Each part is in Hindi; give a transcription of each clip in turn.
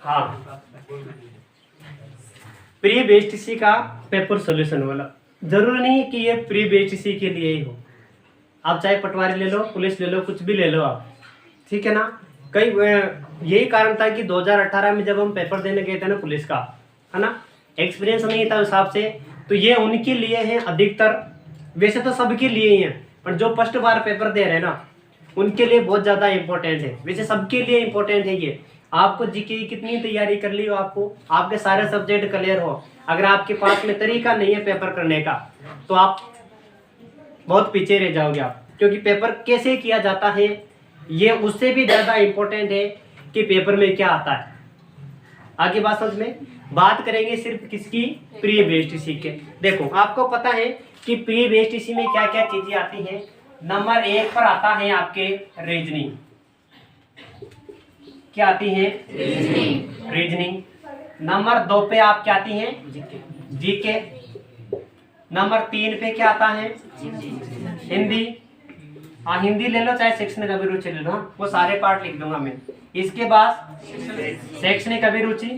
हाँ, प्री बीएसटीसी का पेपर सॉल्यूशन वाला। जरूरी नहीं कि ये प्री बीएसटीसी के लिए ही हो, आप चाहे पटवारी ले लो, पुलिस ले लो, कुछ भी ले लो आप, ठीक है ना। कई यही कारण था कि 2018 में जब हम पेपर देने गए थे ना पुलिस का, है ना, एक्सपीरियंस नहीं था उस हिसाब से, तो ये उनके लिए है अधिकतर, वैसे तो सबके लिए ही है, पर जो फर्स्ट बार पेपर दे रहे हैं ना उनके लिए बहुत ज़्यादा इंपॉर्टेंट है। वैसे सबके लिए इंपॉर्टेंट है ये। आपको जीके की कितनी तैयारी कर ली हो, आपके सारे सब्जेक्ट क्लियर हो, अगर आपके पास में तरीका नहीं है पेपर करने का तो आप बहुत पीछे रह जाओगे आप, क्योंकि पेपर कैसे किया जाता है ये उससे भी ज़्यादा इंपॉर्टेंट है कि पेपर में क्या आता है। आगे बात समझ में, बात करेंगे सिर्फ किसकी, प्री बीएसटीसी के। देखो आपको पता है कि प्री बीएसटीसी में क्या क्या चीजें आती हैं। नंबर 1 पर आता है आपके रीजनिंग। क्या आती है? रीजनिंग। नंबर 2 पे आप क्या आती हैं? जीके। नंबर 3 पे क्या आता है? हिंदी। हाँ, हिंदी ले लो, चाहे शैक्षणिक अभिरुचि ले लो, वो सारे पार्ट लिख दूंगा मैं। इसके बाद शैक्षणिक अभिरुचि,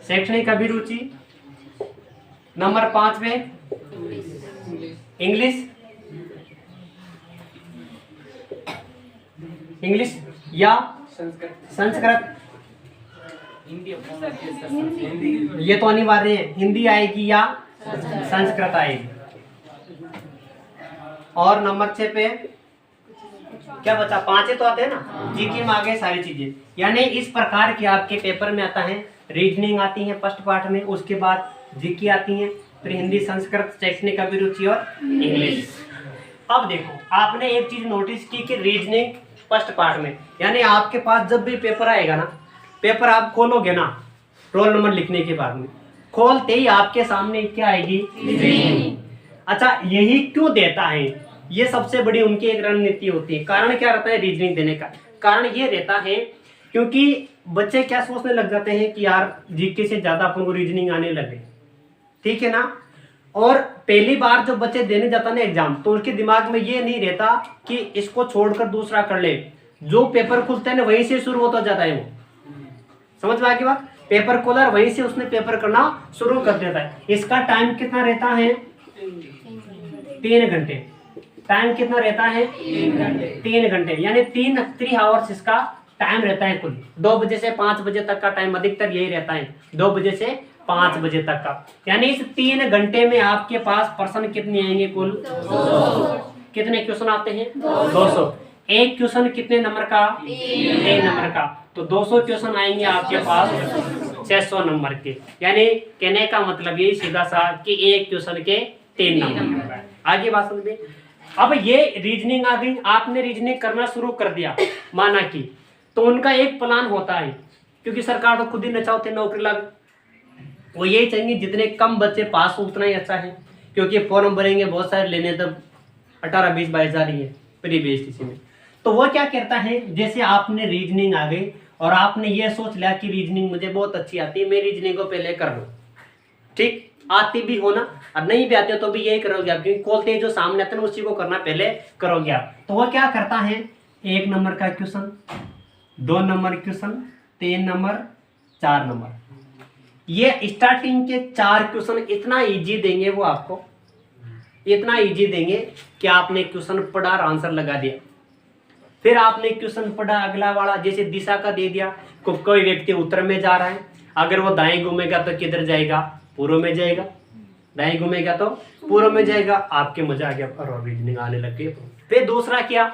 शैक्षणिक अभिरुचि। नंबर 5 पे इंग्लिश, इंग्लिश या संस्कृत, ये तो अनिवार्य है, हिंदी आएगी या संस्कृत आएगी। और नंबर 6 पे क्या बचा? 5 तो आते हैं ना, जीके में आ गए सारी चीजें। यानी इस प्रकार के आपके पेपर में आता है, रीजनिंग आती है फर्स्ट पार्ट में, उसके बाद जीके आती है, फिर हिंदी, संस्कृत, शैक्षणिक अभिरुचि और इंग्लिश। अब देखो आपने एक चीज नोटिस की कि रीजनिंग फर्स्ट पार्ट में, यानी आपके पास जब भी पेपर आएगा ना, पेपर आप खोलोगे ना रोल नंबर लिखने के बाद में, खोलते ही आपके सामने क्या आएगी? रीजनिंग। अच्छा, यही क्यों देता है? ये सबसे बड़ी उनकी एक रणनीति होती है। कारण क्या रहता है रीजनिंग देने का? कारण ये रहता है क्योंकि बच्चे क्या सोचने लग जाते हैं कि यार जीके से ज्यादा अपन को रीजनिंग आने लगे, ठीक है ना। और पहली बार जब बच्चे देने जाता है ना एग्जाम, तो उनके दिमाग में ये नहीं रहता कि इसको छोड़कर दूसरा कर ले। जो पेपर खुलता है ना वहीं से शुरू होता जाता है, वो समझ में आ गई बात। पेपर खोला वहीं से उसने पेपर करना शुरू कर देता है। इसका टाइम कितना रहता है? 3 घंटे। टाइम कितना रहता है? 3 घंटे, यानी 3 आवर्स इसका टाइम रहता है कुल। 2 बजे से 5 बजे तक का टाइम अधिकतर यही रहता है, 2 बजे से 5 बजे तक का। यानी इस 3 घंटे में आपके पास प्रश्न कितने आएंगे कुल? 200। कितने क्वेश्चन आते हैं? 200। एक क्वेश्चन कितने नंबर का? 1 नंबर का। तो 200 क्वेश्चन आएंगे आपके पास 600 नंबर के। यानी कहने का मतलब यही सीधा सा कि एक क्वेश्चन के 3 नंबर। आगे बात समझ में। अब ये रीजनिंग आ गई, आपने रीजनिंग करना शुरू कर दिया माना कि, तो उनका एक प्लान होता है, क्योंकि सरकार तो खुद ही नचाओते नौकरी लग, वो यही चाहेंगे जितने कम बच्चे पास हो उतना ही अच्छा है, क्योंकि फॉर्म भरेंगे बहुत सारे लेने, तब 18, 20, 22 हज़ार ही है प्री बीएसटीसी में। तो वो क्या करता है, जैसे आपने रीजनिंग आ गई और आपने ये सोच लिया कि रीजनिंग मुझे बहुत अच्छी आती है, मैं रीजनिंग को पहले कर लूँ, ठीक, आती भी हो ना, और नहीं भी आती हो तो भी यही करोगे आप, क्योंकि खोलते ही जो सामने आते हैं उसी को करना पहले करोगे आप। तो वो क्या करता है, 1 नंबर का question, 2 number question, 3 number, 4 number, ये स्टार्टिंग के 4 क्वेश्चन इतना इजी देंगे वो आपको, इतना इजी देंगे कि आपने क्वेश्चन पढ़ा और आंसर लगा दिया। फिर आपने क्वेश्चन पढ़ा अगला वाला, जैसे दिशा का दे दिया, कोई व्यक्ति उत्तर में जा रहा है, अगर वो दाएं घूमेगा तो किधर जाएगा? पूर्व में जाएगा। दाएं घूमेगा तो पूर्व में जाएगा। आपके मजा आ गया और रीजनिंग आने लग गई। फिर दूसरा क्या,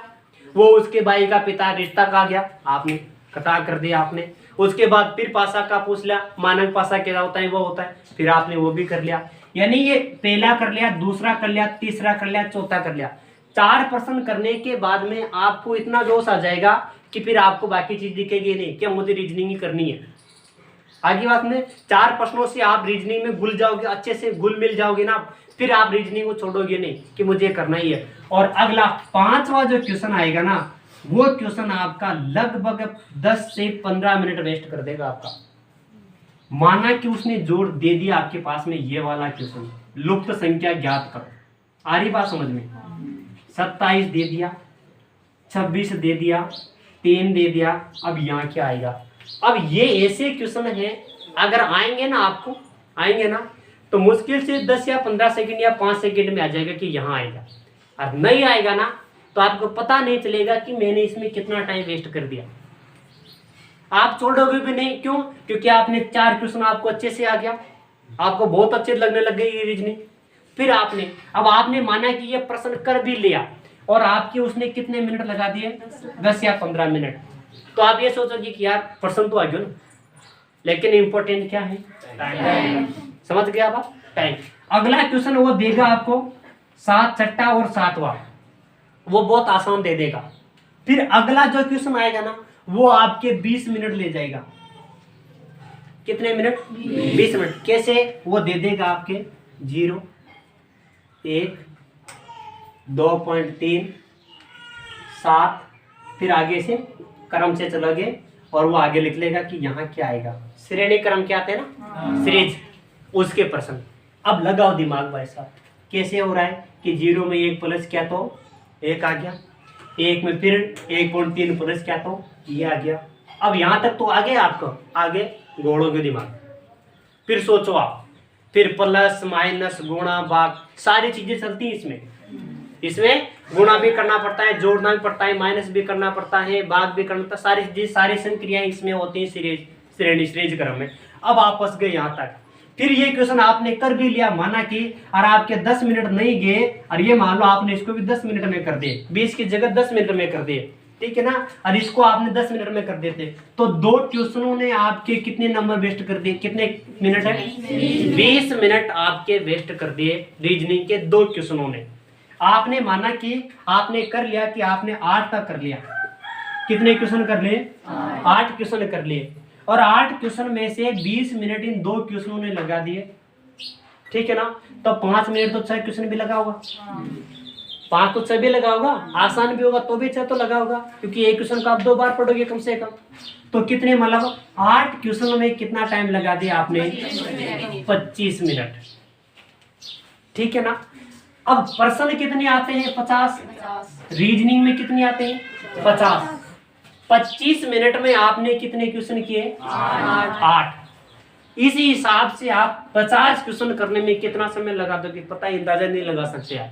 वो उसके भाई का पिता रिश्ता का आ गया, आपने कथा कर दिया आपने। उसके बाद फिर पासा का पूछ लिया, मानक पासा क्या होता है वो होता है, फिर आपने वो भी कर लिया। यानी ये पहला कर लिया, दूसरा कर लिया, तीसरा कर लिया, चौथा कर लिया। 4 प्रश्न करने के बाद में आपको इतना जोश आ जाएगा कि फिर आपको बाकी चीज दिखेगी नहीं, क्या मुझे रीजनिंग ही करनी है। आगे बात में 4 प्रश्नों से आप रीजनिंग में घुल जाओगे, अच्छे से घुल मिल जाओगे ना, फिर आप रीजनिंग को छोड़ोगे नहीं कि मुझे करना ही है। और अगला 5वां जो क्वेश्चन आएगा ना, वो क्वेश्चन आपका लगभग 10 से 15 मिनट वेस्ट कर देगा आपका। माना कि उसने जोड़ दे दिया आपके पास में ये वाला क्वेश्चन, लुप्त संख्या ज्ञात करो, आ रही बात समझ में, 27 दे दिया, 26 दे दिया, 3 दे दिया। अब यहाँ क्या आएगा? अब ये ऐसे क्वेश्चन है, अगर आएंगे ना आपको, आएंगे ना तो मुश्किल से 10 या 15 सेकंड या 5 सेकंड में आ जाएगा कि यहाँ आएगा। और नहीं आएगा ना तो आपको पता नहीं चलेगा कि मैंने इसमें कितना टाइम वेस्ट कर दिया। आप छोड़ोगे भी नहीं, क्यों? क्योंकि आपने 4 क्वेश्चन आपको अच्छे से आ गया, आपको बहुत अच्छे लगने लग गई ये रीजनिंग। फिर अब आपने माना कि ये प्रश्न कर भी लिया और आपके उसने कितने मिनट लगा दिए? 10 या 15 मिनट। तो आप ये सोचोगे कि यार प्रश्न तो आ गया ना, लेकिन इंपॉर्टेंट क्या है? टाइम। समझ गया आप? टाइम। अगला क्वेश्चन वो देगा आपको 7 छठा और 7वां, वो बहुत आसान दे देगा। फिर अगला जो क्वेश्चन आएगा ना वो आपके 20 मिनट ले जाएगा। कितने मिनट? 20 मिनट। कैसे? वो दे देगा आपके 0, 1, 2.3, 7, फिर आगे से क्रम से चलोगे और वो आगे लिख लेगा कि यहाँ क्या आएगा। श्रेणी क्रम क्या आते हैं ना, सीरीज, उसके प्रश्न। अब लगाओ दिमाग भाई साहब, कैसे हो रहा है कि 0 में 1 प्लस क्या तो 1 आ गया, 1 में फिर 1.3 प्लस क्या तो ये आ गया। अब यहाँ तक तो आगे आपको आगे घोड़ोगे दिमाग। फिर सोचो आप, फिर प्लस माइनस गुणा भाग सारी चीजें चलती हैं इसमें गुणा भी करना पड़ता है, जोड़ना भी पड़ता है, माइनस भी करना पड़ता है, भाग भी करना पड़ता है, सारी चीजें सारी संक्रियाएं इसमें होती हैं श्रेणी क्रम में। अब आप फंस गए यहाँ तक। फिर ये क्वेश्चन आपने कर भी लिया, माना कि और आपके 10 मिनट नहीं गए और ये मान लो आपने इसको भी 10 मिनट में कर दिए, 20 की जगह 10 मिनट में कर दिए, ठीक है ना, और इसको आपने 10 मिनट में कर देते तो 2 क्वेश्चनों ने आपके कितने नंबर वेस्ट कर दिए? कितने मिनट है? 20 मिनट आपके वेस्ट कर दिए रीजनिंग के 2 क्वेश्चनों ने। आपने माना कि आपने कर लिया कि आपने 8 तक कर लिया। कितने क्वेश्चन कर लिए? 8 क्वेश्चन कर लिए और 8 क्वेश्चन में से 20 मिनट इन 2 क्वेश्चनों ने लगा दिए, ठीक है ना। तो 5 मिनट तो 6 क्वेश्चन भी लगा होगा, 5 तो 6 भी लगा होगा, आसान भी होगा तो भी 6 तो लगा होगा, क्योंकि एक क्वेश्चन को आप 2 बार पढ़ोगे कम से कम। तो कितने मतलब 8 क्वेश्चन में कितना टाइम लगा दिया आपने? 25 मिनट, ठीक है ना। अब प्रश्न कितने आते हैं? 50। रीजनिंग में कितने आते हैं? 50। 25 मिनट में आपने कितने क्वेश्चन किए? 8। इसी हिसाब से आप 50 क्वेश्चन करने में कितना समय लगा दोगे? पता ही अंदाजा नहीं लगा सकते आप।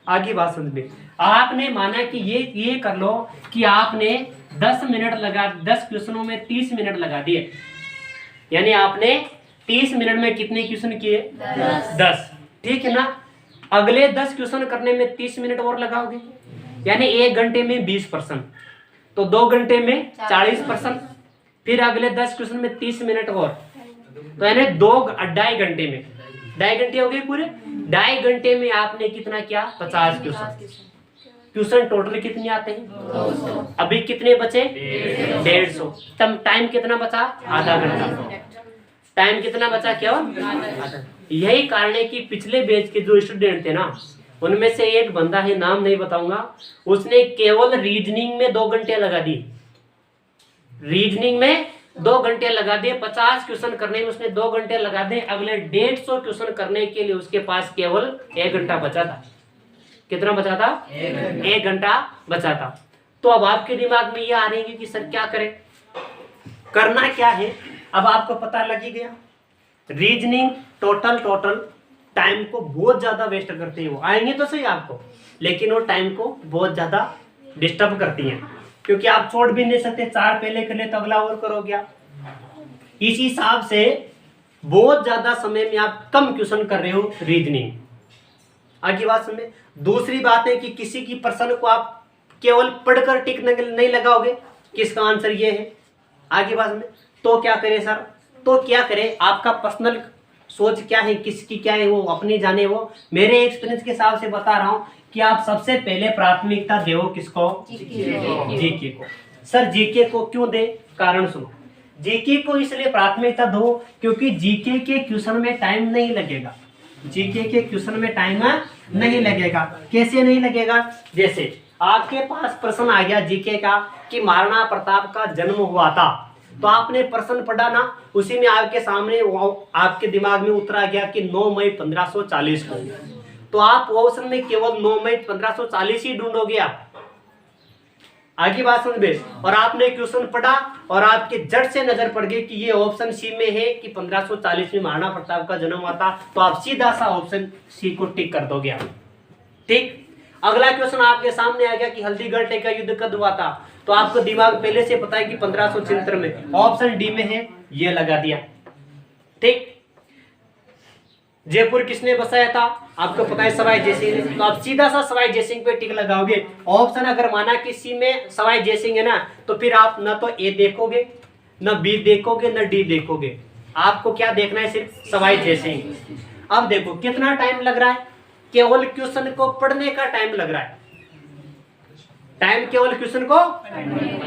आगे बात समझ में। आपने माना कि ये कर लो कि आपने 10 मिनट लगा, 10 क्वेश्चनों में 30 मिनट लगा दिए, यानी आपने 30 मिनट में कितने क्वेश्चन किए? 10, ठीक है ना। अगले 10 क्वेश्चन करने में 30 मिनट और लगाओगे, यानी 1 घंटे में 20%, तो 2 घंटे में 40%। फिर अगले 10 क्वेश्चन में 30 मिनट और, तो यानी 2.5 घंटे में 2.5 घंटे हो गए पूरे। 2.5 घंटे में आपने कितना किया? 50 क्वेश्चन टोटल कितने आते हैं? 200। अभी कितने बचे? 150। तब टाइम कितना बचा? आधा घंटा। टाइम कितना बचा? केवल। यही कारण है कि पिछले बैच के जो स्टूडेंट थे ना, उनमें से एक बंदा है, नाम नहीं बताऊंगा, उसने केवल रीजनिंग में 2 घंटे लगा दिए। रीजनिंग में 2 घंटे लगा दिए, 50 क्वेश्चन करने में उसने 2 घंटे लगा दिए। अगले 150 क्वेश्चन करने के लिए उसके पास केवल 1 घंटा बचा था। कितना बचा था? 1 घंटा बचा था। तो अब आपके दिमाग में ये आ रही है कि सर क्या करें, करना क्या है? अब आपको पता लग ही गया। रीजनिंग टोटल टाइम को बहुत ज्यादा वेस्ट करती है। वो आएंगे तो सही आपको, लेकिन वो टाइम को बहुत ज्यादा डिस्टर्ब करती हैं, क्योंकि आप छोड़ भी नहीं सकते। 4 पहले कर ले तो अगला और करोगे आप। इस हिसाब से बहुत ज्यादा समय में आप कम क्वेश्चन कर रहे हो रीजनिंग। आगे बात समझे। दूसरी बात है कि किसी की प्रश्न को आप केवल पढ़कर टिक नहीं लगाओगे कि इसका आंसर ये है। आगे बात समझे। तो क्या करें सर? तो क्या करें, आपका पर्सनल सोच क्या है, किसकी क्या है, वो अपनी जाने। वो मेरे एक्सपीरियंस के हिसाब से बता रहा हूं कि आप सबसे पहले प्राथमिकता दो किसको? जीके को। सर जीके को क्यों दे? कारण सुनो। जीके को इसलिए प्राथमिकता दो क्योंकि जीके के क्वेश्चन में टाइम नहीं लगेगा। जीके के क्वेश्चन में टाइम नहीं लगेगा। कैसे नहीं लगेगा? जैसे आपके पास प्रश्न आ गया जीके का कि महाराणा प्रताप का जन्म हुआ था, तो आपने प्रश्न पढ़ा ना, उसी में आपके सामने आपके दिमाग में उतरा गया कि 9 मई 1540 को। तो आप ऑप्शन में केवल 9 मई 1540 ही ढूंढोगे आप। आगे बात समझ में। और आपने क्वेश्चन पढ़ा और आपके जट से नजर पड़ गई कि ये ऑप्शन सी में है कि 1540 में महाराणा प्रताप का जन्म हुआ था, तो आप सीधा सा ऑप्शन सी को टिक कर दोगे आप। ठीक, अगला क्वेश्चन आपके सामने आ गया कि हल्दीघाटी का युद्ध कब हुआ था, तो आपको दिमाग पहले से पता है कि 1576 में, ऑप्शन डी में है, ये लगा दिया। ठीक, जयपुर किसने बसाया था, आपको पता है सवाई जयसिंह ने, तो आप सीधा सा सवाई जयसिंह पे टिक लगाओगे। ऑप्शन अगर माना कि सी में सवाई जयसिंह है ना, तो फिर आप न तो ए देखोगे, न बी देखोगे, न डी देखोगे, आपको क्या देखना है, सिर्फ सवाई जयसिंह। अब देखो कितना टाइम लग रहा है, केवल क्वेश्चन को पढ़ने का टाइम लग रहा है, टाइम केवल क्वेश्चन को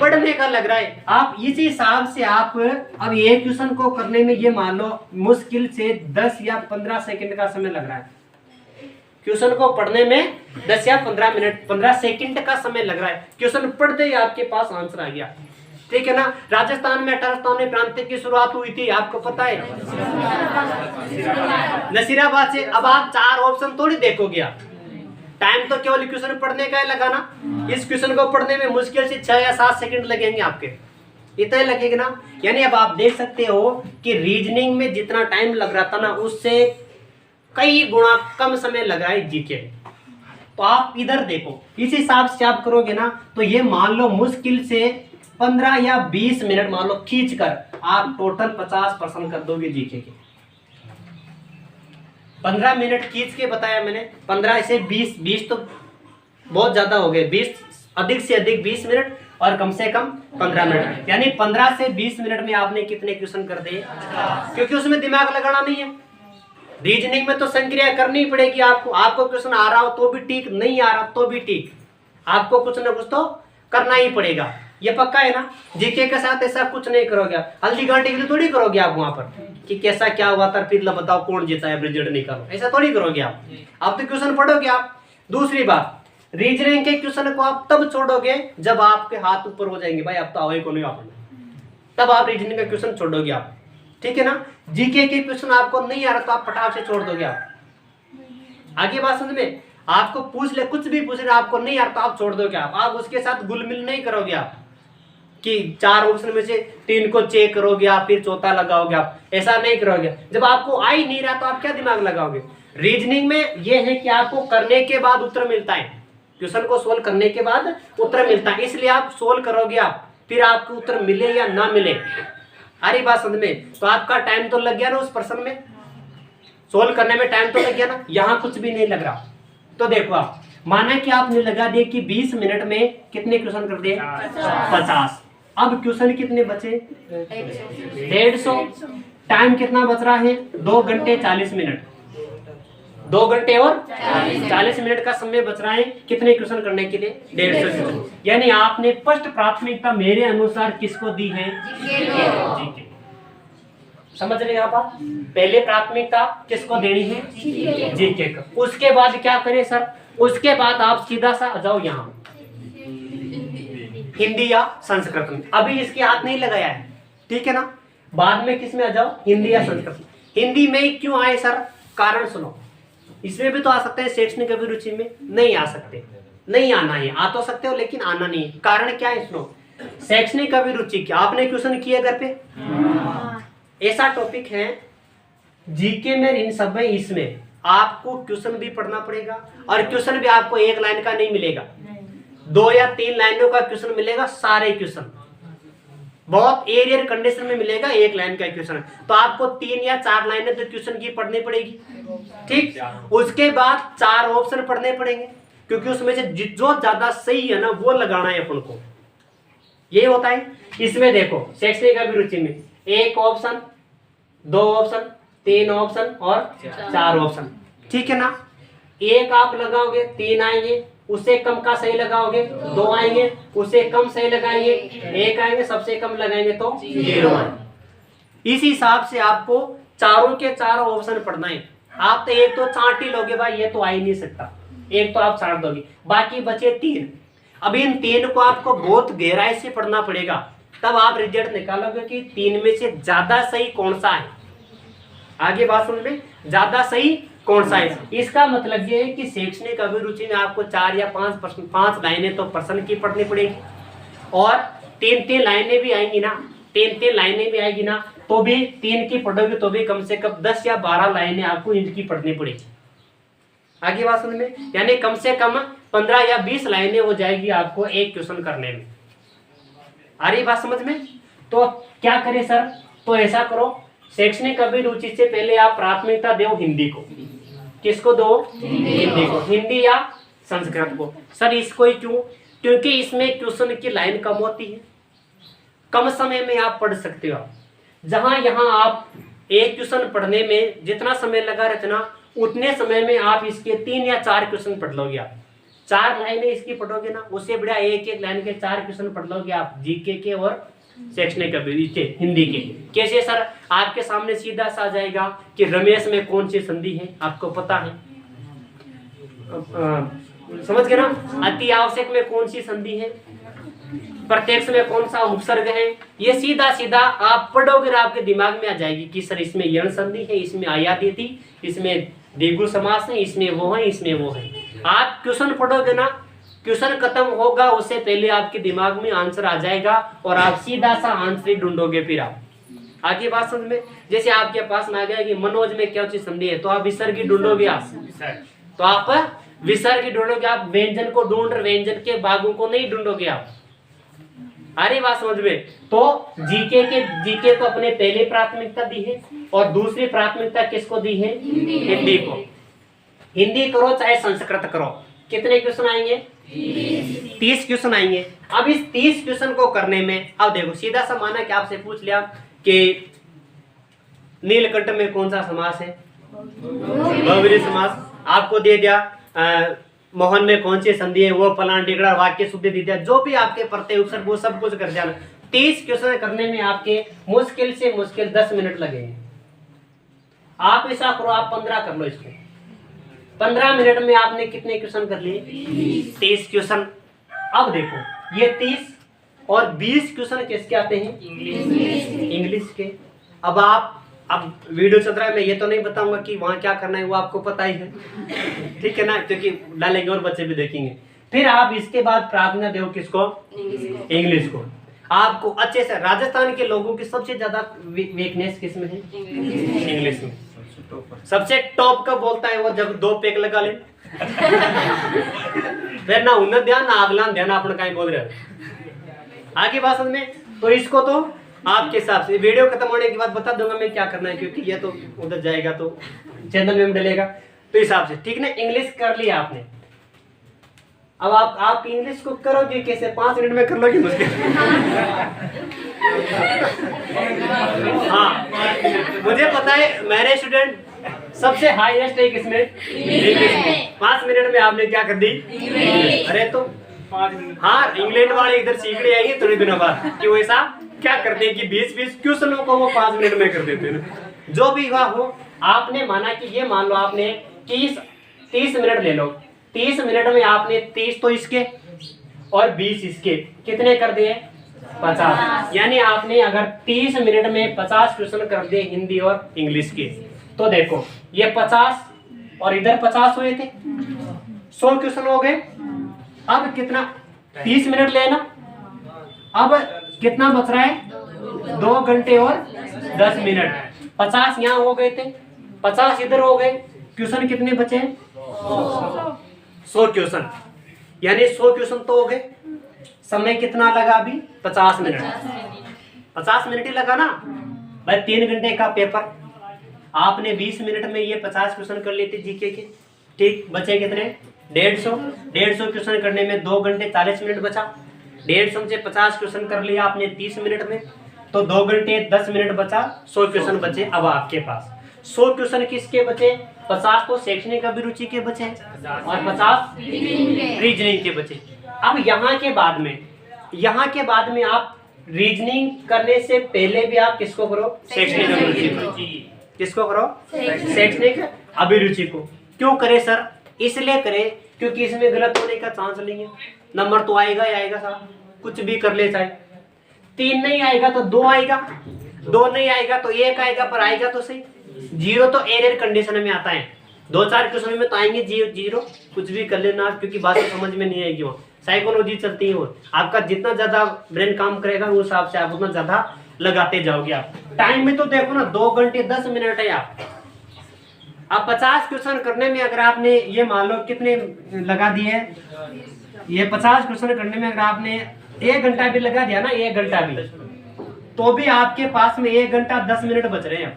पढ़ने का लग रहा है। आप इसी हिसाब से आप अब ये क्वेश्चन को करने में ये मान लो मुश्किल से 10 या 15 सेकंड का समय लग रहा है। क्वेश्चन को पढ़ने में 10 या 15 मिनट 15 सेकंड का समय लग रहा है। क्वेश्चन पढ़ते ही आपके पास आंसर आ गया। ठीक है ना। राजस्थान में 1857 में क्रांति की शुरुआत हुई थी, आपको पता है, नसीराबाद से। अब आप 4 ऑप्शन थोड़ी देखोगे, आप टाइम तो केवल क्वेश्चन पढ़ने का है लगाना। इस क्वेश्चन को पढ़ने में मुश्किल से 6 या 7 सेकंड लगेंगे आपके, इतना लगेगा ना। यानी अब आप देख सकते हो कि रीजनिंग में जितना टाइम लग रहा था ना, उससे कई गुना कम समय लग रहा है जीके। तो आप इधर देखो, इस हिसाब से आप करोगे ना, तो ये मान लो मुश्किल से 15 या 20 मिनट मान लो खींच कर आप टोटल 50% कर दोगे जीके के। 15 मिनट खींच के बताया मैंने, 15 से 20 तो बहुत ज्यादा हो गए, 20 अधिक से अधिक 20 मिनट और कम से कम 15 मिनट, यानी 15 से 20 मिनट में आपने कितने क्वेश्चन कर दिए, क्योंकि उसमें दिमाग लगाना नहीं है। रीजनिंग में तो संक्रिया करनी पड़ेगी आपको। आपको क्वेश्चन आ रहा हो तो भी ठीक, नहीं आ रहा तो भी ठीक, आपको कुछ ना कुछ तो करना ही पड़ेगा, ये पक्का है ना। जीके के साथ ऐसा कुछ नहीं करोगे, हल्दीघाटी की थोड़ी करोगे आप वहां पर कि कैसा क्या हुआ था, फिर बताओ कौन जीता है, रिजल्ट निकालो, ऐसा थोड़ी करोगे आप तो क्वेश्चन पढ़ोगे आप। दूसरी बात, रीजनिंग के क्वेश्चन को आप तब छोड़ोगे जब आपके हाथ ऊपर हो जाएंगे, भाई अब तो आओ को नहीं आप, तब आप रीजनिंग का क्वेश्चन छोड़ोगे आप, ठीक है ना। जीके के क्वेश्चन आपको नहीं आ रहा तो आप फटाफट से छोड़ दोगे आप। आगे बात समझ में, आपको पूछ ले, कुछ भी पूछ ले, आपको नहीं आ रहा तो आप छोड़ दोगे आप उसके साथ गुलमिल नहीं करोगे आप कि 4 ऑप्शन में से 3 को चेक करोगे आप, फिर चौथा लगाओगे आप, ऐसा नहीं करोगे। जब आपको आ ही नहीं रहा तो आप क्या दिमाग लगाओगे। रीजनिंग में यह है कि आपको करने के बाद उत्तर मिलता है, क्वेश्चन को सोल्व करने के बाद उत्तर मिलता है, इसलिए आप सोल्व करोगे आप, फिर आपको उत्तर मिले या ना मिले। अरे बात समझ में, तो आपका टाइम तो लग गया ना उस प्रश्न में, सोल्व करने में टाइम तो लग गया ना, यहाँ कुछ भी नहीं लग रहा। तो देखो आप, माना कि आपने लगा दिए कि 20 मिनट में कितने क्वेश्चन कर दिए, 50। अब क्वेश्चन कितने बचे, 150। टाइम कितना बच रहा है, 2 घंटे 40 मिनट, 2 घंटे और 40 मिनट का समय बच रहा है कितने क्वेश्चन करने के लिए, 150। यानी आपने फर्स्ट प्राथमिकता मेरे अनुसार किसको दी है, जीके। समझ रहे आप, पहले प्राथमिकता किसको देनी है, जीके को। उसके बाद क्या करें सर, उसके बाद आप सीधा सा आ जाओ यहाँ हिंदी या संस्कृत में। अभी इसके हाथ नहीं लगाया है, ठीक है ना। बाद में किस में आ जाओ, हिंदी या संस्कृत। हिंदी में क्यों आए सर, कारण सुनो। इसमें भी तो आ सकते हैं, शैक्षणिक अभिरुचि में नहीं आ सकते, नहीं आना है, आ तो सकते हो लेकिन आना नहीं है। कारण क्या है सुनो, शैक्षणिक अभिरुचि क्या आपने क्वेश्चन किए घर पे, ऐसा टॉपिक है जीके में, इन सब में इसमें आपको क्वेश्चन भी पढ़ना पड़ेगा और क्वेश्चन भी आपको एक लाइन का नहीं मिलेगा, 2 या 3 लाइनों का क्वेश्चन मिलेगा। सारे क्वेश्चन बहुत एरियर कंडीशन में मिलेगा, 1 लाइन का क्वेश्चन, तो आपको 3 या 4 लाइनें तो क्वेश्चन की पढ़नी पड़ेगी, ठीक। उसके बाद 4 ऑप्शन पढ़ने पड़ेंगे, क्योंकि उसमें से जो ज्यादा सही है ना वो लगाना है अपन को, ये होता है। इसमें देखो शैक्षणिक अभिरुचि में 1 ऑप्शन, 2 ऑप्शन, 3 ऑप्शन और 4 ऑप्शन, ठीक है ना। 1 आप लगाओगे 3 आएंगे, उससे कम का सही लगाओगे 2 आएंगे, उससे कम सही लगाएंगे 1 आएंगे, सबसे कम लगाएंगे तो 0 आएंगे। इस हिसाब से आपको चारों के चारों ऑप्शन पढ़ना है। आप तो एक तो चाट ही लोगे भाई, ये तो आ ही नहीं सकता, एक तो आप चाट दोगे, बाकी बचे 3। अब इन 3 को आपको बहुत गहराई से पढ़ना पड़ेगा, तब आप रिजल्ट निकालोगे कि 3 में से ज्यादा सही कौन सा है। आगे बात सुन में, ज्यादा सही कौन सा है। इसका मतलब ये है कि शैक्षणिक अभिरुचि में आपको 4 या 5 लाइनें तो प्रश्न की पढ़नी पड़ेगी, और 3-3 लाइनें भी आएंगी ना, 3-3 लाइनें भी आएगी ना, तो भी 3 की पढ़ोगे तो भी कम से कम 10 या 12 लाइनें आपको इनकी पढ़नी पड़ेगी। आगे बात समझ में, यानी कम से कम 15 या 20 लाइनें हो जाएगी आपको एक क्वेश्चन करने में। आ रही बात समझ में? तो क्या करें सर? तो ऐसा करो, शैक्षणिक अभिरुचि से पहले आप प्राथमिकता दो हिंदी को। किसको दो? हिंदी को। हिंदी या संस्कृत को। सर इसको ही क्यों? क्योंकि इसमें क्वेश्चन की लाइन कम होती है, कम समय में आप पढ़ सकते हो। जहां यहाँ आप एक क्वेश्चन पढ़ने में जितना समय लगा रहता ना, उतने समय में आप इसके 3 या 4 क्वेश्चन पढ़ लोगे। आप 4 लाइनें इसकी पढ़ोगे ना, उससे बढ़िया एक लाइन के 4 क्वेश्चन पढ़ लोगे आप जीके के और शैक्षणिक अभिरुचि हिंदी के। कैसे सर? आपके सामने सीधा सा आ जाएगा कि रमेश में कौन सी संधि है, आपको पता है, समझ गए ना? अति आवश्यक में कौन सी संधि है, प्रत्यक्ष में कौन सा उपसर्ग है, ये सीधा सीधा आप पढ़ोगे आपके दिमाग में आ जाएगी कि सर इसमें यण संधि है, इसमें आयातिथि, इसमें द्विगु समास है, इसमें वो है, इसमें वो है। आप क्वेश्चन पढ़ोगे ना, क्वेश्चन खत्म होगा उससे पहले आपके दिमाग में आंसर आ जाएगा और आप सीधा सा आंसर ही ढूंढोगे। फिर आप आगे बात समझ में, जैसे आपके पास में आ गया कि मनोज में क्या चीज संधि है, तो आप विसर्ग की ढूंढोगे। आप तो आप विसर्ग की ढूंढोगे, आप व्यंजन को ढूंढ रहे, व्यंजन के भागों को नहीं ढूंढोगे आप। अरे बात समझ में? तो जीके को अपने पहले प्राथमिकता दी है और दूसरी प्राथमिकता किसको दी है? हिंदी को। हिंदी करो चाहे संस्कृत करो, कितने क्वेश्चन आएंगे? 30 क्वेश्चन आएंगे। अब इस 30 क्वेश्चन को करने में, अब देखो सीधा सा माना कि आपसे पूछ लिया कि नीलकंठ में कौन सा समास है? बहुव्रीहि समास। आपको दे दिया मोहन में कौन सी संधि है, वो फलाना टिकड़ा वाक्य शुद्धि दे दिया, जो भी आपके प्रत्यय उपसर्ग वो सब कुछ कर जाना। 30 क्वेश्चन करने में आपके मुश्किल से मुश्किल 10 मिनट लगेंगे। आप ऐसा करो, आप 15 कर लो इसको। 15 मिनट में आपने कितने क्वेश्चन कर लिए? 30 क्वेश्चन। अब देखो ये 30 और 20 क्वेश्चन किसके आते हैं? इंग्लिश के। अब वीडियो चल रहा है, मैं ये तो नहीं बताऊंगा कि वहां क्या करना है, वो आपको पता ही है, ठीक है ना, क्योंकि डालेंगे और बच्चे भी देखेंगे। फिर आप इसके बाद प्रार्थना दो किसको? इंग्लिश को। आपको अच्छे से, राजस्थान के लोगों की सबसे ज्यादा वीकनेस किसमें है? इंग्लिश में। सबसे टॉप का बोलता है वो जब 2 पैक लगा ले फिर ना उन्नत ध्यान ना अगला ध्यान, अपन कहीं बोल रहे हो। आगे बात समझ में? तो इसको तो आपके हिसाब से वीडियो खत्म होने के बाद बता दूंगा मैं क्या करना है, क्योंकि ये तो उधर जाएगा तो चैनल में डलेगा, तो हिसाब से, ठीक ना? इंग्लिश कर लिया आपने। अब आप इंग्लिश को करोगे कैसे? 5 मिनट में कर लोगे मुश्किल। हाँ मुझे पता है, मेरे स्टूडेंट सबसे हाईएस्ट है किसमें? इंग्लिश में। 5 मिनट में आपने क्या कर दी? अरे तो 5 मिनट। हाँ इंग्लैंड वाले इधर सीखने आएंगे थोड़ी दिनों बाद कि वैसा क्या करते हैं कि 20-20 क्वेश्चनों को वो 5 मिनट में कर देते हैं। जो भी हुआ हो, आपने माना कि ये मान लो आपने 30 मिनट ले लो, 30 मिनट में आपने 30 तो इसके और 20 इसके, कितने कर दिए? 50। यानी आपने अगर 30 मिनट में 50 क्वेश्चन कर दिए हिंदी और इंग्लिश के, तो देखो ये 50 और इधर 50 हुए थे, 100 क्वेश्चन हो गए। अब कितना? 30 मिनट लेना, अब कितना बच रहा है? 2 घंटे और 10 मिनट। 50 यहाँ हो गए थे, 50 इधर हो गए, क्वेश्चन कितने बचे? 100 क्वेश्चन, यानी 100 क्वेश्चन तो हो गए। समय कितना लगा अभी? 50 मिनट। 50 मिनट ही लगा ना भाई, 3 घंटे का पेपर। आपने 20 मिनट में ये 50 क्वेश्चन कर लिए थे जीके के, ठीक? बचे कितने? 150 क्वेश्चन करने में 2 घंटे 40 मिनट बचा। 150 से 50 क्वेश्चन कर लिया आपने 30 मिनट में, तो 2 घंटे 10 मिनट बचा, 100 क्वेश्चन बचे। अब आपके पास 100 क्वेश्चन किसके बचे? 50 तो शैक्षणिक अभिरुचि के बचे और 50 रीजनिंग के बचे। अब यहाँ के बाद में आप रीजनिंग करने से पहले भी आप किसको करो? शैक्षणिक अभिरुचि को। किसको करो? शैक्षणिक अभिरुचि को। क्यों करे सर? इसलिए करे क्योंकि इसमें गलत होने का चांस नहीं है। नंबर तो आएगा ही आएगा साहब, कुछ भी कर ले, चाहे 3 नहीं आएगा तो 2 आएगा, 2 नहीं आएगा तो 1 आएगा, पर आएगा तो सही। 0 तो एरर कंडीशन में आता है, 2-4 क्वेश्चन में तो आएंगे 0, कुछ भी कर लेना आप, क्योंकि बात समझ में नहीं आएगी वहाँ। साइकोलॉजी चलती है। और आपका जितना ज्यादा ब्रेन काम करेगा उस हिसाब से आप उतना ज्यादा लगाते जाओगे। आप टाइम में तो देखो ना 2 घंटे 10 मिनट है। आप 50 क्वेश्चन करने में अगर आपने ये मान लो कितने लगा दिए, ये 50 क्वेश्चन करने में अगर आपने 1 घंटा भी लगा दिया ना, 1 घंटा भी, तो भी आपके पास में 1 घंटा 10 मिनट बच रहे हैं।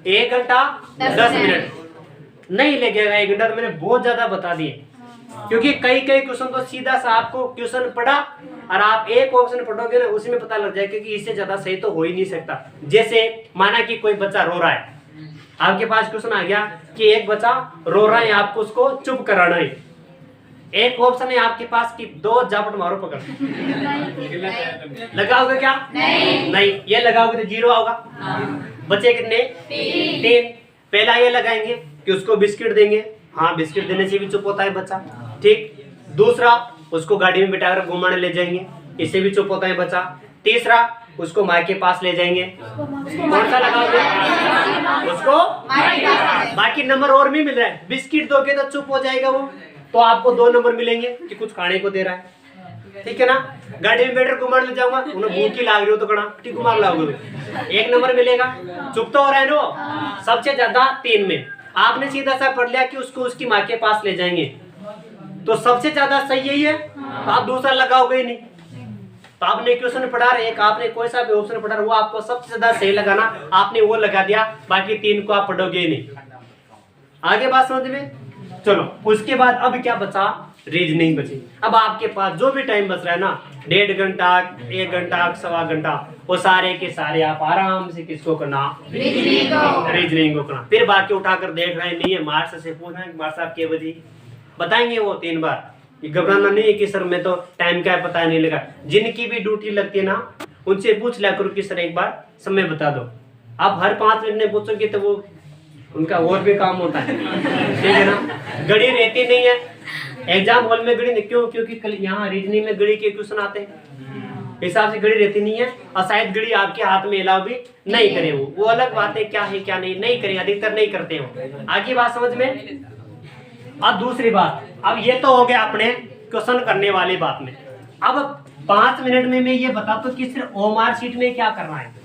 1 घंटा 10 मिनट नहीं लगेगा 1 घंटा, तो मैंने बहुत ज्यादा बता दिए। क्योंकि कई क्वेश्चन तो सीधा सा आपको क्वेश्चन पढ़ा और आप एक ऑप्शन पढ़ोगे ना, उसी में पता लग जाए, क्योंकि इससे ज्यादा सही तो हो ही नहीं सकता। जैसे माना कि कोई बच्चा रो रहा है, आपके पास क्वेश्चन आ गया कि एक बच्चा रो रहा है, आपको उसको चुप कराना है। एक ऑप्शन है आपके पास कि 2 जापट मारो पकड़। लगाओगे क्या? नहीं। ये लगाओगे तो 0 आओगा। बचे कितने? 3। पहला ये लगाएंगे कि उसको बिस्किट देंगे, हाँ बिस्किट देने से भी चुप होता है बच्चा, ठीक। दूसरा, उसको गाड़ी में बिठाकर घुमाने ले जाएंगे, इससे भी चुप होता है बच्चा। तीसरा, उसको माँ के पास ले जाएंगे, कौन सा लगाओगे? उसको। बाकी नंबर और भी मिल रहा है, बिस्किट दोगे तो चुप हो जाएगा वो, तो आपको 2 नंबर मिलेंगे कि कुछ खाने को दे रहा है, ठीक है ना। गाड़ी में बैठकर घुमाने ले जाऊंगा, उन्हें भूख ही लाग रही हो तो कड़ा ठीक घुमा लाओगे, 1 नंबर मिलेगा। चुप तो हो रहा है ना। सबसे ज्यादा 3 में आपने सीधा सा पढ़ लिया कि उसको उसकी माँ के पास ले जाएंगे, तो सबसे ज्यादा सही यही है, तो आप दूसरा लगाओगे ही नहीं। तो आपने क्वेश्चन पढ़ा रहे, एक आपने कोई सा भी ऑप्शन पढ़ा, वो आपको सबसे ज्यादा सही लगाना, आपने वो लगा दिया, बाकी 3 को आप पढ़ोगे ही नहीं। आगे बात समझ में? चलो, उसके बाद अब क्या बचा? रीजनिंग बची। अब आपके पास जो भी टाइम बच रहा है ना, 1.5 घंटा, 1 घंटा, 1.25 घंटा, वो सारे के सारे आप आराम से किसको करना? रीजनिंग को करना। फिर बाकी उठाकर देख रहे हैं, नहीं है मार्क्स से पूछना है, मार्क्स साहब के बजे बताएंगे वो 3 बार। ये घबराना नहीं है कि सर मैं तो टाइम क्या पता नहीं लगा। जिनकी भी ड्यूटी लगती है ना, उनसे पूछ लिया करो कि सर एक बार समय बता दो। आप हर 5 मिनट में पूछोगे तो वो उनका और भी काम होता है, ठीक है ना। घड़ी रहती नहीं है एग्जाम हॉल में, घड़ी क्यों? क्योंकि यहाँ रीजनिंग में घड़ी के क्वेश्चन आते हैं, हिसाब से घड़ी रहती नहीं है। और शायद घड़ी आपके हाथ में अलाउ भी नहीं करे, वो अलग बात है, क्या है क्या नहीं करे, अधिकतर नहीं करते हो। आगे बात समझ में? अब दूसरी बात, अब ये तो हो गया अपने क्वेश्चन करने वाली बात में। अब 5 मिनट में मैं ये बता दूं कि सिर्फ ओएमआर शीट में क्या करना है।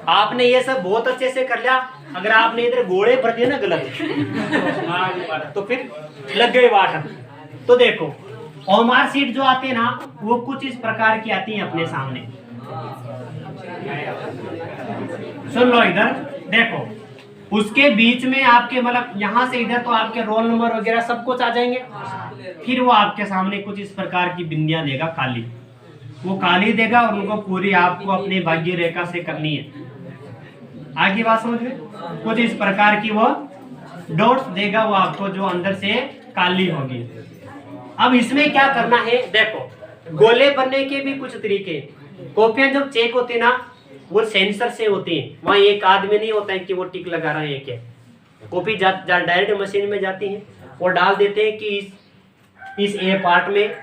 आपने ये सब बहुत अच्छे से कर लिया, अगर आपने इधर घोड़े भर दिए ना गलत तो फिर लग गए वाटर। तो देखो, ओएमआर शीट जो आती है ना, वो कुछ इस प्रकार की आती है अपने सामने। सुन लो, इधर देखो, उसके बीच में आपके मतलब यहाँ से इधर तो आपके रोल नंबर वगैरह सब कुछ आ जाएंगे। फिर वो आपके सामने कुछ इस प्रकार की बिंदियां देगा काली, वो काली देगा और उनको पूरी आपको अपनी भाग्य रेखा से करनी है। आगे बात समझ में? कुछ इस प्रकार की वो डॉट्स देगा वो आपको, जो अंदर से काली होगी। अब इसमें क्या करना है, देखो गोले बनने के भी कुछ तरीके। कॉपियां जब चेक होती है ना, वो सेंसर से होती है, वहाँ एक आदमी नहीं होता है कि वो टिक लगा रहा है क्या। कॉपी डायरेक्ट मशीन में जाती है, वो डाल देते हैं कि इस ए पार्ट में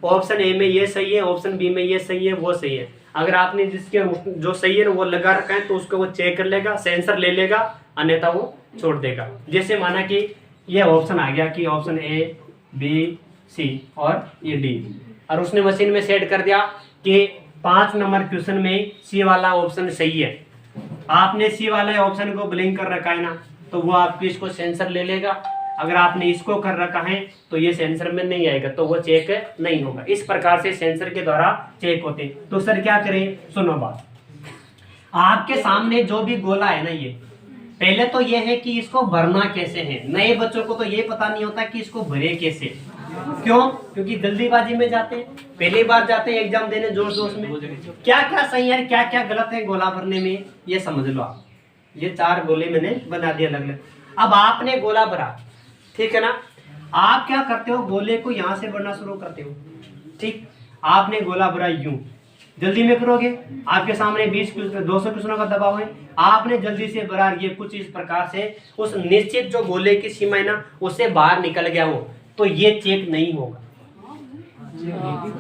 ऑप्शन ए में ये सही है, ऑप्शन बी में ये सही है, वो सही है। अगर आपने जिसके जो सही है वो लगा रखा है तो उसको वो चेक कर लेगा, सेंसर ले लेगा, अन्यथा वो छोड़ देगा। जैसे माना कि ये ऑप्शन आ गया कि ऑप्शन ए, बी, सी और ये डी, और उसने मशीन में सेट कर दिया कि 5 नंबर क्वेश्चन में सी वाला ऑप्शन सही है। आपने सी वाले ऑप्शन को ब्लिंक कर रखा है ना, तो वो आपको इसको सेंसर ले लेगा। अगर आपने इसको कर रखा है तो ये सेंसर में नहीं आएगा, तो वो चेक नहीं होगा। इस प्रकार से सेंसर के द्वारा चेक होते हैं। तो सर क्या करें? सुनो बात, आपके सामने जो भी गोला है ना, ये पहले तो ये है कि इसको भरना कैसे है। नए बच्चों को तो ये पता नहीं होता कि इसको भरे कैसे। क्यों? क्योंकि जल्दीबाजी में जाते हैं, पहली बार जाते हैं एग्जाम देने जोश जोश में। क्या क्या सही है क्या क्या गलत है गोला भरने में, ये समझ लो आप। ये 4 गोले मैंने बना दिए अलग अलग। अब आपने गोला भरा, ठीक है ना। आप क्या करते हो, गोले को यहाँ से भरना शुरू करते हो, ठीक। आपने गोला भरा यूं, जल्दी में करोगे, आपके सामने 200 क्वेश्चनों का दबाव है, आपने जल्दी से भरा। ये कुछ इस प्रकार से उस निश्चित जो गोले की सीमा है ना, उससे बाहर निकल गया हो, तो ये चेक नहीं होगा।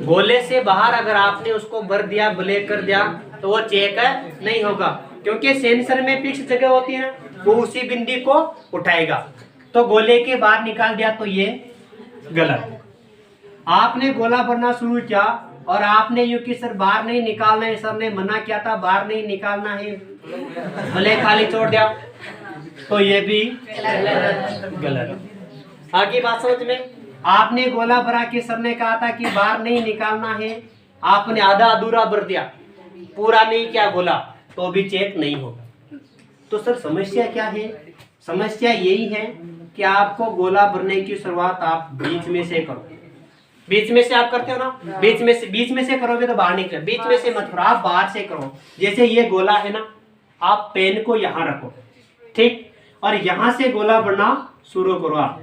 गोले से बाहर अगर आपने उसको भर दिया, ब्लैक कर दिया, तो वो चेक नहीं होगा, क्योंकि सेंसर में फिक्स जगह होती है ना, वो उसी बिंदी को उठाएगा। तो गोले के बाहर निकाल दिया तो ये गलत। आपने गोला भरना शुरू किया और आपने यूं कि सर बाहर नहीं निकालना है, सर ने मना किया था बाहर नहीं निकालना है, भले खाली छोड़ दिया, तो ये भी गलत। आगे बात समझ में। आपने गोला भरा के सर ने कहा था कि बाहर नहीं निकालना है, आपने आधा अधूरा भर दिया, पूरा नहीं किया गोला, तो भी चेक नहीं होगा। तो सर समस्या क्या है? समस्या यही है कि आपको गोला भरने की शुरुआत आप बीच में से करो। बीच में से आप करते हो ना, बीच में से करोगे तो बाहर निकले, बीच में से मत करो, आप बाहर से करो। जैसे ये गोला है ना, आप पेन को यहाँ रखो, ठीक, और यहाँ से गोला भरना शुरू करो आप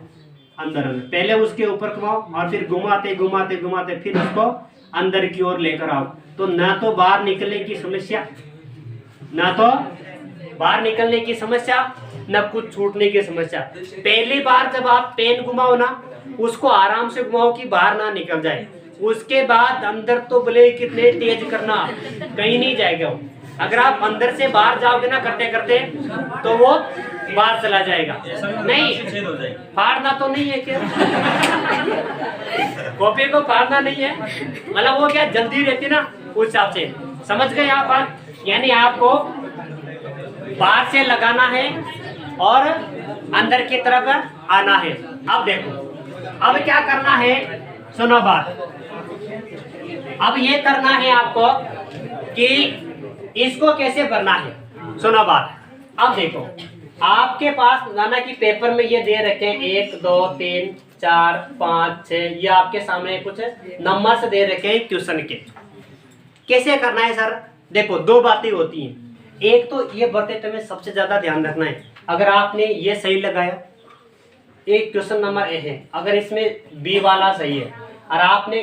अंदर अंदर, पहले उसके ऊपर घुमाओ और फिर घुमाते घुमाते घुमाते फिर उसको अंदर की ओर लेकर आओ। तो ना तो बाहर निकलने की समस्या, ना तो बाहर निकलने की समस्या, न कुछ छूटने की समस्या। पहली बार जब आप पेन घुमाओ ना, उसको आराम से घुमाओ कि बाहर ना निकल जाए। उसके बाद अंदर तो भले कितने तेज करना, कहीं नहीं जाएगा वो। अगर आप अंदर से बाहर जाओगे ना करते करते, तो वो बाहर चला जाएगा। नहीं, फाड़ना तो नहीं है क्या? कॉपी को फाड़ना नहीं है, मतलब वो क्या जल्दी रहती ना, उस हिसाब से। समझ गए आप बात? यानी आपको बाहर से लगाना है और अंदर की तरफ आना है। अब देखो, अब क्या करना है, सुनो बात। अब ये करना है आपको कि इसको कैसे भरना है। सुनो बात। अब देखो, आपके पास नाना की पेपर में ये दे रखे हैं 1 2 3 4 5 6, ये आपके सामने कुछ नंबर से दे रखे हैं क्वेश्चन के। कैसे करना है सर? देखो, दो बातें होती हैं। एक तो ये भरते समय सबसे ज्यादा ध्यान रखना है, अगर आपने ये सही लगाया, एक क्वेश्चन नंबर ए है, अगर इसमें बी वाला सही है और आपने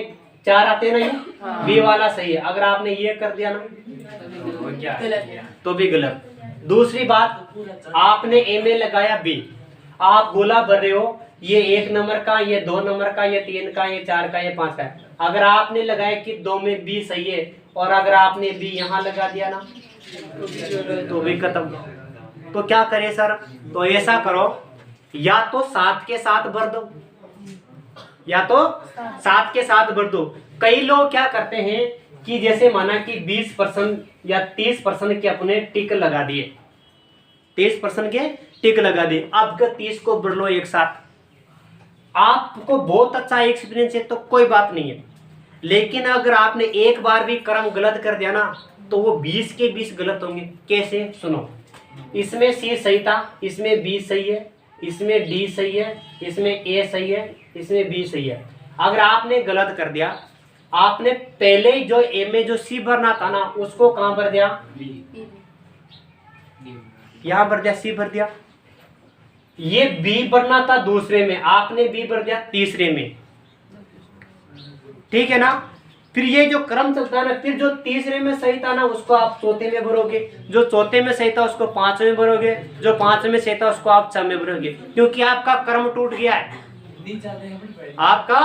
4 आते नहीं, बी वाला सही है, अगर आपने ये कर दिया ना तो भी गलत। दूसरी बात, आपने ए में लगाया बी, आप गोला भर रहे हो, ये 1 नंबर का, ये 2 नंबर का, ये 3 का, ये 4 का, ये 5 का। अगर आपने लगाया कि 2 में बी सही है और अगर आपने बी यहाँ लगा दिया ना, तो भी खत्म। तो क्या करे सर? तो ऐसा करो, या तो 7 के साथ भर दो, या तो 7 के साथ भर दो। कई लोग क्या करते हैं कि जैसे माना कि 20% या 30% के अपने टिक लगा दिए, 30% के टिक लगा दिए, अब का 30 को भर लो एक साथ। आपको बहुत अच्छा एक्सपीरियंस है तो कोई बात नहीं है, लेकिन अगर आपने एक बार भी क्रम गलत कर दिया ना, तो वो 20 के 20 गलत होंगे। कैसे? सुनो, इसमें सी सही था, इसमें बी सही है, इसमें डी सही है, इसमें ए सही है, इसमें बी सही है। अगर आपने गलत कर दिया, आपने पहले ही जो ए में जो सी भरना था ना, उसको कहां भर दिया? यहां भर दिया, सी भर दिया। ये बी भरना था दूसरे में, आपने बी भर दिया तीसरे में, ठीक है ना? फिर ये जो क्रम चलता है ना, फिर जो तीसरे में सही था ना, उसको आप चौथे में भरोगे, जो चौथे में सही था उसको 5 में भरोगे, जो 5 में सही था उसको आप 6 में भरोगे, क्योंकि आपका क्रम टूट गया है। आपका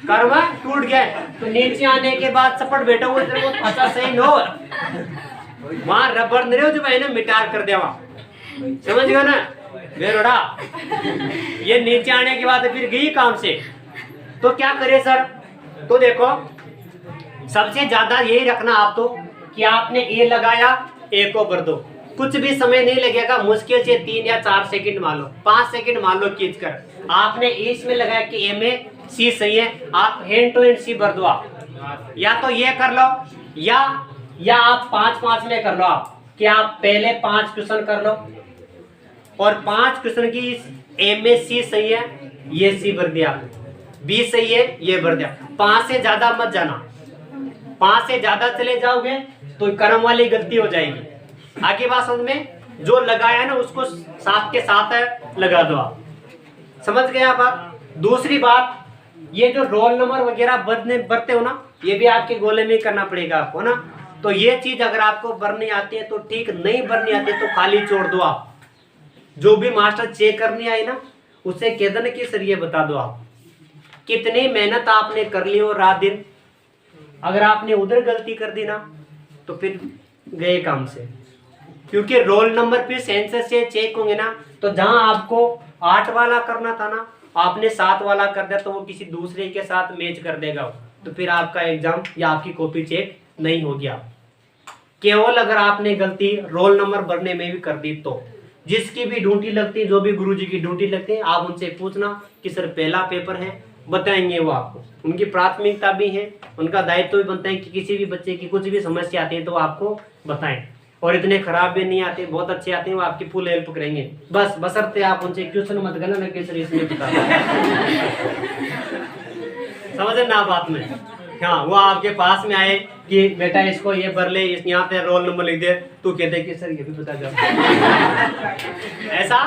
कर्म टूट गया है। तो नीचे आने के बाद सपट बैठा हुआ तेरे को पता सही न हो, वहां रबर नहीं हो जो मैंने मिटार कर दिया वहां, समझ गया ना बेरोड़ा? ये नीचे आने के बाद फिर गई काम से। तो क्या करे सर? तो देखो, सबसे ज्यादा यही रखना आप तो कि आपने ए लगाया, ए को भर दो, कुछ भी समय नहीं लगेगा, मुश्किल से 3 या 4 सेकंड मान लो, 5 सेकंड मान लो खींच कर। आपने इसमें लगाया कि ए में सी सही है, आप हैंड टू हैंड सी भर दो। आप या तो ये कर लो, या आप 5-5 में कर लो, आप कि आप पहले 5 क्वेश्चन कर लो और 5 क्वेश्चन की ए में सी सही है, ये सी भर दिया, बी सही है, ये भर दिया। 5 से ज्यादा मत जाना, 5 से ज्यादा चले जाओगे तो क्रम वाली गलती हो जाएगी। आगे बात समझ में? जो लगाया ना उसको 7 के साथ लगा दो आप, समझ गए आप बात? दूसरी बात, ये जो रोल नंबर वगैरह भरते हो ना, ये भी आपके गोले में करना पड़ेगा आपको ना। तो ये चीज अगर आपको भरनी आती है तो ठीक, नहीं भरनी आती है तो खाली छोड़ दो आप। जो भी मास्टर चेक करनी आई ना, उससे कह देना कि सर ये बता दो आप कितनी मेहनत आपने कर ली हो रात दिन। अगर आपने उधर गलती कर दी ना तो फिर गए काम से, क्योंकि रोल नंबर फिर सेंसर से चेक होंगे ना, तो जहां आपको 8 वाला करना था ना, आपने 7 वाला कर दिया तो वो किसी दूसरे के साथ मैच कर देगा, तो फिर आपका एग्जाम या आपकी कॉपी चेक नहीं हो गया। केवल अगर आपने गलती रोल नंबर भरने में भी कर दी तो जिसकी भी ड्यूटी लगती है, जो भी गुरुजी की ड्यूटी लगती है, आप उनसे पूछना कि सर पहला पेपर है, बताएंगे वो आपको। उनकी प्राथमिकता भी है, उनका दायित्व भी बनता है कि किसी भी बच्चे की कुछ भी समस्या आती है तो आपको बताएं। और इतने खराब भी नहीं आते, बहुत अच्छे आते हैं, वो आपकी फुल हेल्प करेंगे। बस बशर्ते आप उनसे क्वेश्चन मत करना ना कि सर इसमें बता समझे ना बात में। हाँ, वो आपके पास में आए कि बेटा इसको ये भर ले, इस यहाँ पे रोल नंबर लिख दे, तू कहते कि सर ये भी बता जाओ ऐसा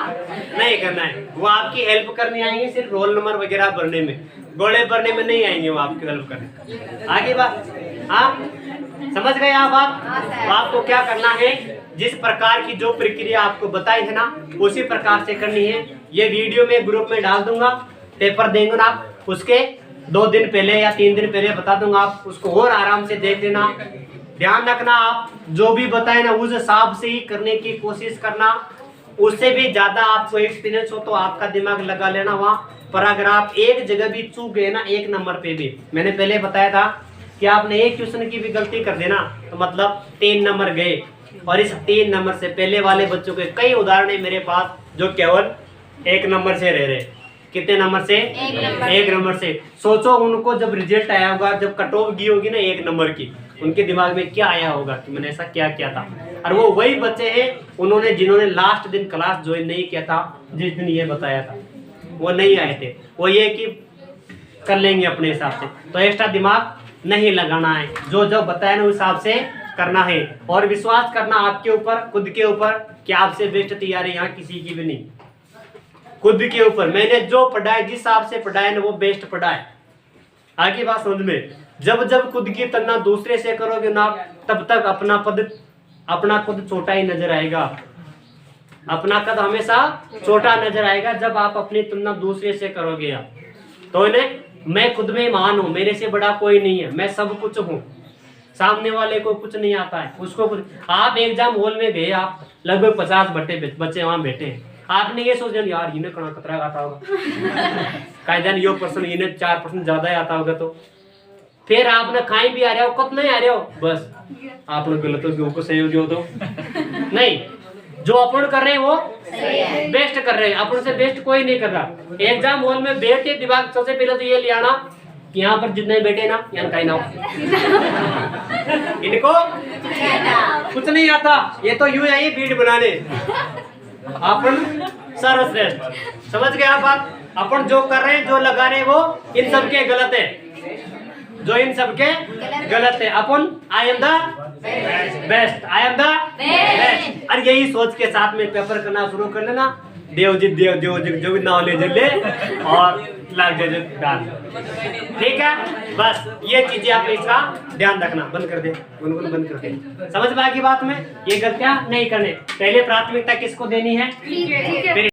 नहीं करना है। वो आपकी हेल्प करने आएंगे सिर्फ रोल नंबर वगैरह भरने में, गोले भरने में नहीं आएंगे वो आपकी हेल्प करने। आगे बात, हाँ समझ गए आप? आपको क्या करना है, जिस प्रकार की जो प्रक्रिया आपको बताई है ना उसी प्रकार से करनी है। ये वीडियो में ग्रुप में डाल दूंगा, पेपर देंगे ना आप, उसके 2 दिन पहले या 3 दिन पहले बता दूंगा, आप उसको और आराम से देख लेना। ध्यान रखना, आप जो भी बताए ना उस हिसाब से ही करने की कोशिश करना। उससे भी ज्यादा आपको एक्सपीरियंस हो तो आपका दिमाग लगा लेना वहाँ पर। अगर आप एक जगह भी चूक गए ना, 1 नंबर पे भी, मैंने पहले बताया था कि आपने एक क्वेश्चन की भी गलती कर देना तो मतलब 3 नंबर गए। और इस 3 नंबर से पहले वाले बच्चों के कई उदाहरण है मेरे पास जो केवल 1 नंबर से रह रहे। कितने नंबर से? 1 नंबर से। सोचो उनको जब रिजल्ट आया होगा, जब कट ऑफ गई होगी ना 1 नंबर की, उनके दिमाग में क्या आया होगा कि मैंने ऐसा क्या किया था। और वो वही बच्चे हैं उन्होंने जिन्होंने लास्ट दिन क्लास ज्वाइन नहीं किया था, जिस दिन ये बताया था वो नहीं आए थे। वो ये कि कर लेंगे अपने हिसाब से, तो एक्स्ट्रा दिमाग नहीं लगाना है, जो जो बताया ना उस हिसाब से करना है। और विश्वास करना आपके ऊपर, खुद के ऊपर कि आपसे बेस्ट तैयारी यहाँ किसी की भी नहीं, खुद के ऊपर। मैंने जो पढ़ा है, जिस हिसाब से पढ़ा है ना वो बेस्ट पढ़ा है। आगे बात समझ में, जब जब खुद की तुलना दूसरे से करोगे ना तब तक अपना खुद छोटा ही नजर आएगा। अपना कद हमेशा छोटा नजर आएगा जब आप अपनी तुलना दूसरे से करोगे। आप तो इन्हें मैं खुद में महान हूँ, मेरे से बड़ा कोई नहीं है, मैं सब कुछ हूँ, सामने वाले को कुछ नहीं आता है, उसको कुछ। आप एग्जाम हॉल में गए, आप लगभग 50 बच्चे वहां बैठे हैं, आपने ये सोच लिया यार इन्हें कड़ा खतरा आता होगा कायदन यो पर्सन इन्हें 4% ज्यादा ही आता होगा, तो फिर आपने खाई भी आ रहे हो, कब नहीं आ रहे हो, बस आपने गलत हो सही हो तो नहीं। जो अपन कर रहे हैं वो बेस्ट कर रहे हैं, अपन से बेस्ट कोई नहीं कर रहा। एग्जाम हॉल में बैठे दिमाग सबसे पहले तो ये ले आना कि यहाँ पर जितने बैठे ना यहाँ का ना इनको कुछ नहीं आता, ये तो यूं आई भीड़ बनाने। अपन सर्वश्रेष्ठ, समझ गए आप बात? अपन जो कर रहे हैं, जो लगा रहे हैं वो इन सबके गलत है, जो इन सबके गलत है। अपन I am the best, I am the best. और यही सोच के साथ में पेपर करना शुरू कर लेना। देव जी जो भी नॉलेज ले और लग जाए, ठीक है। बस ये चीजें आप इसका ध्यान रखना। बंद कर दे, गुनगुन बंद कर दे। समझ में आ गई बात में? ये गलतियां नहीं करने। पहले प्राथमिकता किसको देनी है?